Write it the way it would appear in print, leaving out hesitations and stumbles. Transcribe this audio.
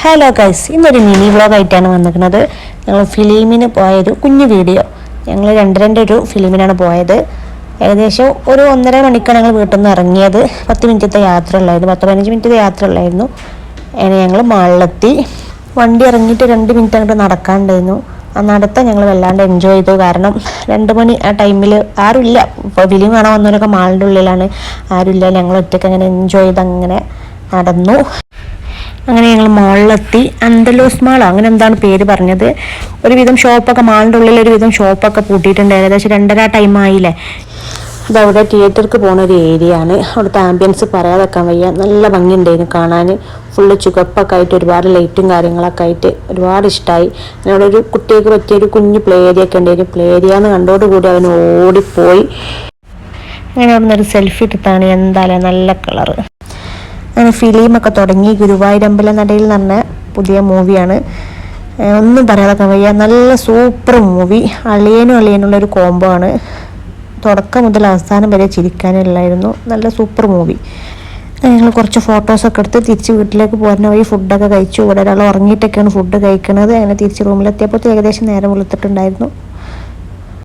Hello guys, ഇന്നൊരു mini വ്ളോഗായിട്ടാണ് വന്നിരിക്കുന്നത്. ഞങ്ങൾ ഫിലിമിന് പോയൊരു കുഞ്ഞു വീഡിയോ. ഞങ്ങൾ ഒരു ഫിലിമിനാണ് പോയത്. ഏകദേശം ഒരു 1.5 മണിക്കാണ് ഞങ്ങൾ വീട്ടിൽ നിന്ന് ഇറങ്ങിയത്. 10 മിനിറ്റത്തെ യാത്ര ഉള്ളായിരുന്നു, 10-15 മിനിറ്റത്തെ യാത്ര ഉള്ളായിരുന്നു. അങ്ങനെ ഞങ്ങൾ മാളിലെത്തി. വണ്ടി ഇറങ്ങിയിട്ട് 2 മിനിറ്റ് അങ്ങോട്ട് നടക്കാണ്ടായിരുന്നു. ആ നടത്തം ഞങ്ങൾ വല്ലാണ്ട് എൻജോയ് ചെയ്തു. കാരണം 2 മണി ആ ടൈമിൽ ആരുമില്ല. ഇപ്പോൾ ഫിലിം കാണാൻ വന്നവരൊക്കെ മാളിൻ്റെ ഉള്ളിലാണ്, ആരുമില്ല. ഞങ്ങൾ ഒറ്റയ്ക്ക് അങ്ങനെ എൻജോയ് ചെയ്ത് അങ്ങനെ നടന്നു. അങ്ങനെ ഞങ്ങൾ മാളിലെത്തി. അന്തലോസ് മാളോ അങ്ങനെ എന്താണ് പേര് പറഞ്ഞത്. ഒരുവിധം ഷോപ്പൊക്കെ മാളിൻ്റെ ഉള്ളിൽ ഒരുവിധം ഷോപ്പൊക്കെ പൂട്ടിയിട്ടുണ്ട്. ഏകദേശം 2:30 ടൈം ആയില്ലേ. ഇതവിടെ തിയേറ്റർക്ക് പോകുന്ന ഒരു ഏരിയ ആണ്. അവിടുത്തെ ആംബിയൻസ് പറയാതെക്കാൻ വയ്യ. നല്ല ഭംഗിയുണ്ടായിരുന്നു കാണാൻ. ഫുള്ള് ചുവപ്പൊക്കെ ആയിട്ട് ഒരുപാട് ലൈറ്റും കാര്യങ്ങളൊക്കെ ആയിട്ട് ഒരുപാട് ഇഷ്ടമായി. അവിടെ ഒരു കുട്ടികൾക്ക് പറ്റിയൊരു കുഞ്ഞു പ്ലേ ഏരിയ ഒക്കെ ഉണ്ടായിരുന്നു. പ്ലേ ഏരിയ എന്ന് കണ്ടോടുകൂടി അവന് ഓടിപ്പോയി. അങ്ങനെ അവിടെ നിന്നൊരു സെൽഫി എടുത്താണ്. എന്തായാലും നല്ല കളറ്. അങ്ങനെ ഫിലിമൊക്കെ തുടങ്ങി. ഗുരുവായൂരമ്പലം നടയിൽ എന്ന് പറഞ്ഞ പുതിയ മൂവിയാണ്. ഒന്നും പറയാതെ വയ്യ. നല്ല സൂപ്പർ മൂവി. അളിയനുള്ളൊരു കോംബോ ആണ്. തുടക്കം മുതൽ അവസാനം വരെ ചിരിക്കാനുള്ളായിരുന്നു. നല്ല സൂപ്പർ മൂവി. ഞങ്ങൾ കുറച്ച് ഫോട്ടോസൊക്കെ എടുത്ത് തിരിച്ച് വീട്ടിലേക്ക് പോകുന്ന വഴി ഫുഡൊക്കെ കഴിച്ചു. ഇവിടെ ഒരാൾ ഉറങ്ങിയിട്ടൊക്കെയാണ് ഫുഡ് കഴിക്കുന്നത്. അങ്ങനെ തിരിച്ച് റൂമിലെത്തിയപ്പോൾ ഏകദേശം നേരം വെളുത്തിട്ടുണ്ടായിരുന്നു.